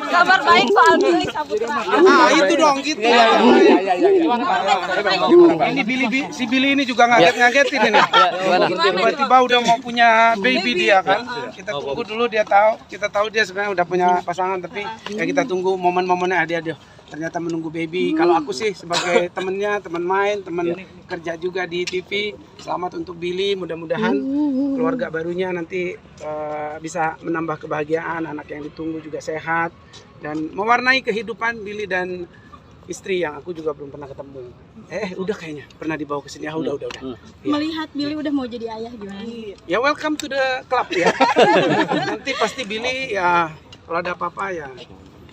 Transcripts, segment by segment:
Kabar baik soal Billy Saputra. Itu dong gitu. Ini si Billy ini juga ngaget-ngagetin ini. Tiba-tiba udah mau punya baby dia kan. Kita tunggu dulu kita tahu dia sebenarnya udah punya pasangan, tapi ya kita tunggu momen-momennya dia ternyata menunggu baby. Kalau aku sih sebagai temennya, teman main, teman kerja juga di TV, selamat untuk Billy. Mudah-mudahan keluarga barunya nanti bisa menambah kebahagiaan, anak yang ditunggu juga sehat dan mewarnai kehidupan Billy dan istri yang aku juga belum pernah ketemu. Udah kayaknya pernah dibawa ke sini. Udah. Ya. Melihat Billy udah mau jadi ayah gimana? Ya welcome to the club ya. Nanti pasti Billy ya kalau ada apa-apa ya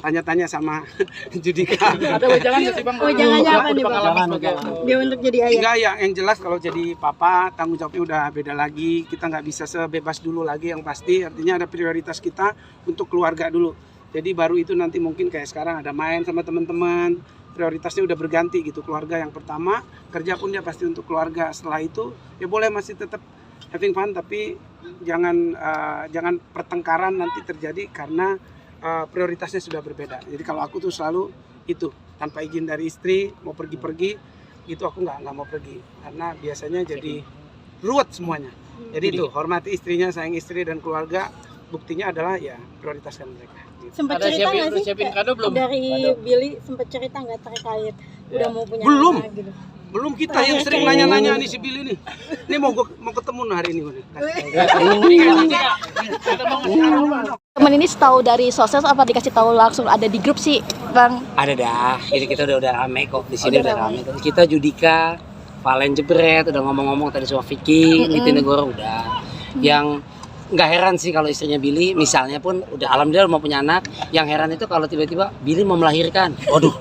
tanya-tanya sama Judika. Ada wejangan nggak sih Bang? Wejangannya apa nih Bang? Dia untuk jadi ayah? Enggak ya, yang jelas kalau jadi papa tanggung jawabnya udah beda lagi. Kita nggak bisa sebebas dulu lagi, yang pasti artinya ada prioritas kita untuk keluarga dulu. Jadi baru itu nanti mungkin kayak sekarang ada main sama teman-teman, prioritasnya udah berganti gitu. Keluarga yang pertama, kerja pun dia pasti untuk keluarga. Setelah itu ya boleh masih tetap having fun, tapi jangan pertengkaran nanti terjadi karena prioritasnya sudah berbeda. Jadi kalau aku tuh selalu itu tanpa izin dari istri mau pergi-pergi itu aku nggak mau pergi karena biasanya jadi ruwet semuanya. Jadi itu hormati istrinya, sayang istri dan keluarga. Buktinya adalah ya prioritaskan mereka. Gitu. Sempat cerita nggak sih kado belum? dari Billy sempat cerita nggak terkait udah mau punya belum anak gitu? Belum kita yang sering nanya-nanya nih si Billy nih. Ini mau ketemu hari ini. Temen ini tahu dari sosial apa dikasih tahu langsung ada di grup sih, Bang? Ada dah. Ini kita udah rame kok di sini udah rame. Kita Judika, Valen Jebret udah ngomong-ngomong tadi sama Vicky, Nitinegoro udah. Yang nggak heran sih kalau istrinya Billy misalnya pun udah alhamdulillah mau punya anak. Yang heran itu kalau tiba-tiba Billy mau melahirkan. Waduh.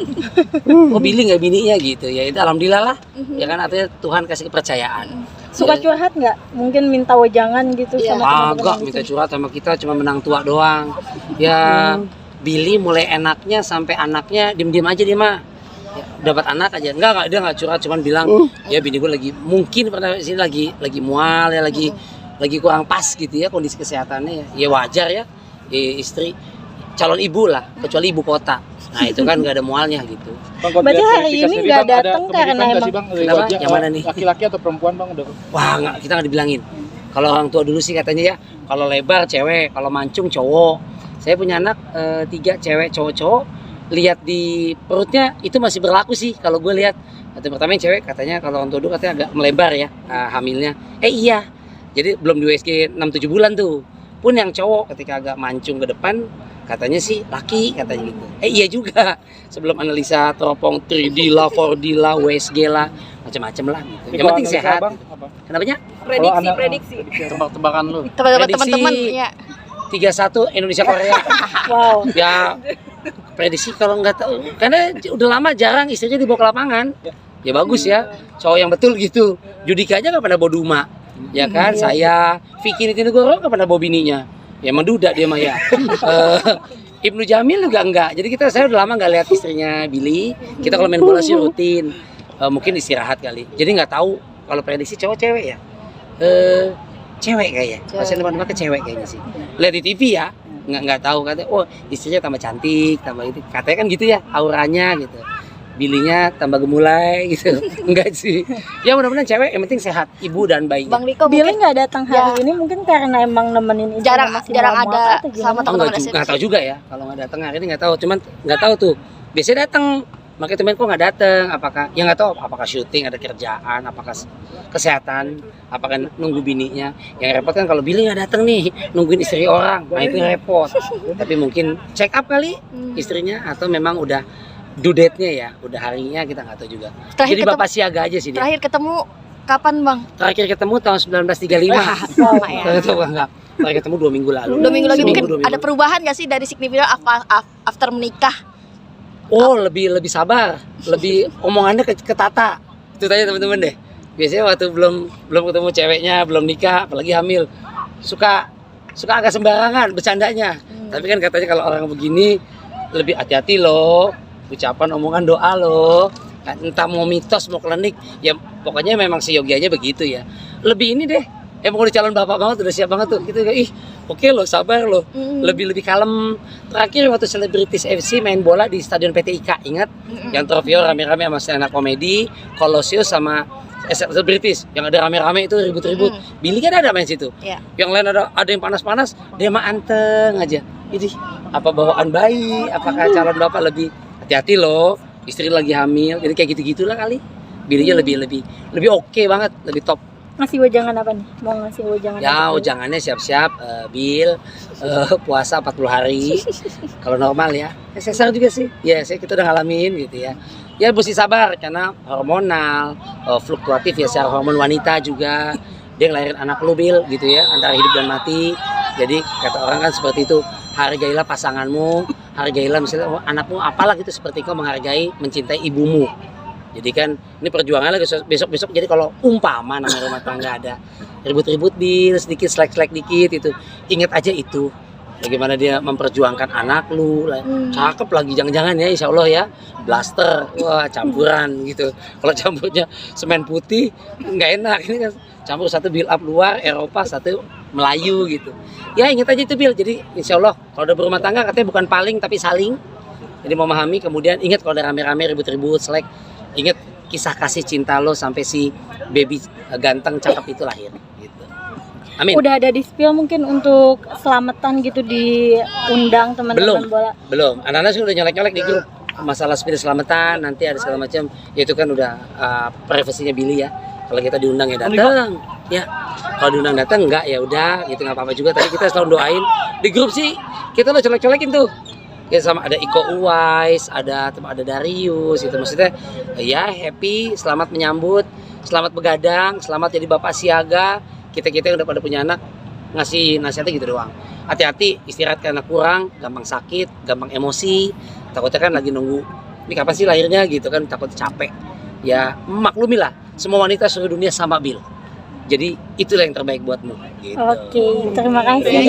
Oh Billy nggak bininya gitu. Ya itu alhamdulillah lah. Ya kan artinya Tuhan kasih kepercayaan. Suka curhat nggak? Mungkin minta wejangan gitu sama teman-teman. Agak minta curhat sama kita cuma menang tua doang. Ya Billy mulai enaknya sampai anaknya diem-diem aja dia mah. Ya, dapat anak aja. Enggak dia nggak curhat, cuman bilang ya bini gue lagi mungkin pernah sini lagi mual ya lagi kurang pas gitu ya kondisi kesehatannya ya. Ya wajar ya. Istri calon ibu lah, kecuali ibu kota. Nah itu kan nggak ada mualnya gitu. Berarti hari ini nggak datang karena emang kenapa? Yang mana nih? Laki-laki atau perempuan Bang udah? Wah kita nggak dibilangin. Kalau orang tua dulu sih katanya ya, kalau lebar cewek, kalau mancung cowok. Saya punya anak 3 cewek cowok. Lihat di perutnya itu masih berlaku sih kalau gue lihat. Atau pertama yang cewek katanya kalau orang tua dulu katanya agak melebar ya hamilnya. Iya. Jadi belum di USG 6-7 bulan tuh. Pun yang cowok ketika agak mancung ke depan katanya sih laki katanya gitu. Iya juga. Sebelum analisa teropong 3D lah, 4D lah, USG lah, macam-macam lah gitu. Yang penting sehat. Kenapanya? Prediksi. Tebak-tebakan lu. Teman-teman ya. 3-1 Indonesia Korea. Wow. Ya prediksi kalau nggak tahu karena udah lama jarang istrinya dibawa ke lapangan. Ya bagus ya. Cowok yang betul gitu. Judika aja nggak pernah bawa Duma. Ya kan, saya Vicky Nitinegoro nggak pernah bawa bininya. Ya menduda dia mah ya. Ibnu Jamil juga enggak. Jadi saya udah lama nggak lihat istrinya Billy. Kita kalau main bola sih rutin. Mungkin istirahat kali. Jadi nggak tahu kalau prediksi cowok cewek ya. Cewek kayaknya. Pasien teman-teman ke cewek kayaknya sih. Lihat di TV ya. Nggak tahu katanya. Oh istrinya tambah cantik, tambah itu. Katanya kan gitu ya auranya gitu. Bilinya tambah gemulai gitu. Enggak sih. Ya mudah-mudahan cewek yang penting sehat, ibu dan bayi. Bang Riko Billy nggak datang hari ini mungkin karena emang nemenin istri jarang ada sama teman-teman. Nggak tahu juga ya kalau nggak datang hari ini nggak tahu. Cuman nggak tahu tuh. Biasanya datang. Makanya temen kok nggak datang. Apakah ya nggak tahu apakah syuting ada kerjaan, apakah kesehatan, apakah nunggu bininya. Yang repot kan kalau Billy nggak datang nih nungguin istri orang. Nah itu repot. Tapi mungkin check up kali istrinya atau memang udah due date-nya ya, udah harinya kita nggak tahu juga. Jadi Bapak siaga aja sih dia. Terakhir ketemu kapan Bang? Terakhir ketemu tahun 1935. Oh ya. Terakhir ketemu 2 minggu lalu. 2 minggu lagi mungkin ada perubahan nggak sih dari signifikan after menikah? Oh lebih sabar, lebih omongannya ketata. Itu tanya teman-teman deh. Biasanya waktu belum ketemu ceweknya, belum nikah, apalagi hamil, suka agak sembarangan bercandanya. Tapi kan katanya kalau orang begini lebih hati-hati loh. Ucapan omongan doa loh, entah mau mitos mau klinik ya pokoknya memang seyogianya begitu ya. Lebih ini deh Emang udah calon bapak banget, udah siap banget tuh. Gitu ih, oke loh, sabar loh. Lebih kalem. Terakhir waktu Selebritis FC main bola di Stadion PT IKA, ingat? Yang Trofeo rame-rame sama stand up komedi, Kolosius sama Selebritis yang ada rame-rame itu ribut-ribut. Billy kan ada main situ. Yang lain ada yang panas-panas, dia mah anteng aja. Ini apa bawaan bayi? Apakah calon bapak lebih hati-hati loh? Istri lagi hamil, jadi kayak gitu-gitulah kali. Billy-nya lebih oke banget, lebih top. Ngasih wejangan apa nih? Mau ngasih wejangan Ya, apa? jangannya siap-siap, Bill, puasa 40 hari. Kalau normal ya. Sesar juga sih. Ya, kita udah ngalamin gitu ya. Ya mesti sabar karena hormonal, fluktuatif ya secara hormon wanita juga. Dia ngelahirin anak lu, Bill, gitu ya, antara hidup dan mati. Jadi kata orang kan seperti itu, hargailah pasanganmu, hargailah misalnya anakmu, apalah gitu seperti kau menghargai, mencintai ibumu. Jadi kan ini perjuangan lagi besok jadi kalau umpama namanya rumah tangga ada ribut-ribut sedikit selek-selek dikit itu, ingat aja itu bagaimana dia memperjuangkan anak lu, cakep lagi jangan-jangan ya insya Allah ya, blaster, wah campuran gitu. Kalau campurnya semen putih nggak enak, ini kan campur satu build up luar Eropa, satu Melayu gitu. Ya ingat aja itu Bill. Jadi insya Allah kalau udah berumah tangga katanya bukan paling tapi saling. Jadi memahami, kemudian ingat kalau ada rame-rame ribut-ribut selek, ingat kisah kasih cinta lo sampai si baby ganteng cakep itu lahir gitu. Amin. Udah ada di spill mungkin untuk selamatan gitu diundang teman-teman bola. Belum. Anak-anak sih udah nyolek-nyolek di grup masalah spill selamatan, nanti ada segala macam. Ya itu kan udah privasinya Billy ya. Kalau kita diundang ya datang. Ya. Kalau diundang datang enggak ya udah gitu, nggak apa-apa juga. Tapi kita selalu doain di grup sih. Kita udah colek-colekin tuh. Ya sama ada Iko Uwais, ada Darius, itu maksudnya ya happy, selamat menyambut, selamat begadang, selamat jadi bapak siaga. Kita yang udah pada punya anak ngasih nasihatnya gitu doang. Hati-hati istirahat karena kurang, gampang sakit, gampang emosi. Takutnya kan lagi nunggu ini kapan sih lahirnya gitu kan, takut capek. Ya maklumilah, semua wanita seluruh dunia sama Bill. Jadi itulah yang terbaik buatmu. Gitu. Oke, terima kasih.